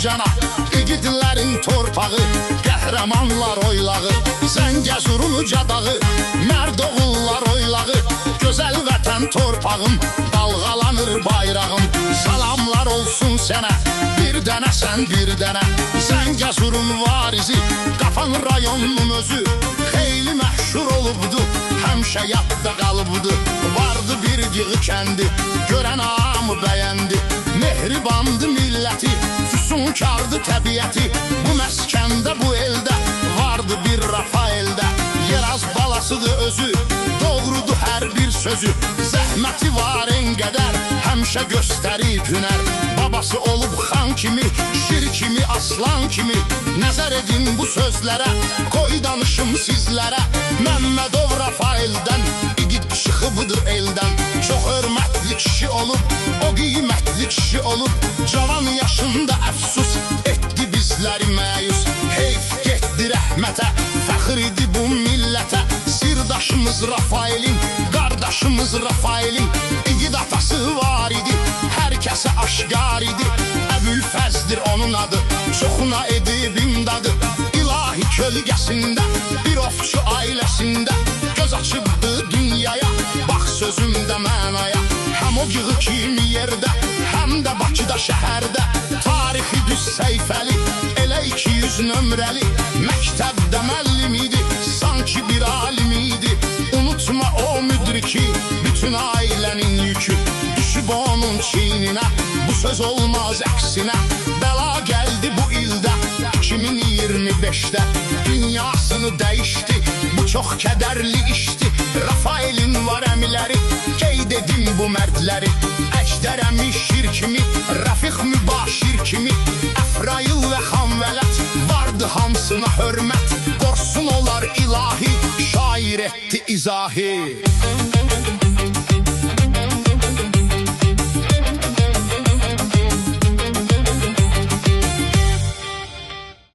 cənab, igidlərin torpağı, qəhrəmanlar oylağı, Zəngəzurun uca dağı, mərd oğullar oylağı, gözəl vətən torpağım, dalğalanır bayrağım. Salamlar olsun sənə, bir dənə sən bir dənə, Zəngəzurun varizi, Qafan rayonunun özü, xeyli məşhur olubdu, həmişə yadda qalıbdı. Vardı bir yığı kəndi, görən hamı bəyəndi, mehribandı milləti, füsunkardı təbiəti. Bu məskəndə, bu eldə vardı bir Rafaeldə, Yeraz balasıdır özü, doğrudur hər bir sözü. Zəhməti var en qədər, həmişə göstərib hünər, babası olub xan kimi, şir kimi, aslan kimi. Nəzər edin bu sözlərə, qoy danışım sizlərə, Məmmədov Rafaeldən, igid çıxıbıdır eldən. Çox hörmətli kişi olub, o qiymətli kişi olub, cavan yaşında əfsus etdi bizləri məyus. Heyf getdi rəhmətə, fəxr idi bu millətə, sirdaşımız Rafaelin, qardaşımız Rafaelin, igid atası var idi, hər kəsə aşkar idi. Əbülfəzdir onun adı, çoxuna edib imdadı, ilahi kölgəsində, bir ofçu ailəsində, göz açıbdı dünyaya, bax sözümdə mənaya. Həm o yığı kimi yerdə, həm də Bakıda şəhərdə, tarixi düz səhifəli, elə 200 nömrəli, məktəbdə müəllim idi, sanki bir alim idi. Unutma o müdriki, bütün ailənin yükü düşüb onun çiyninə, bu söz olmaz əksinə. Bəla gəldi bu ildə, 2025-də, dünyasını dəyişdi, bu çox kədərli işdi. Rafaelin var əmiləri, qeyd edin bu mərdləri, Əjdər əmi şir kimi, Rəfiq mübaşir kimi, Əfrail və Xanvələt, vardı hamsına hörmət, qorsun olar ilahi, şair etdi izahi.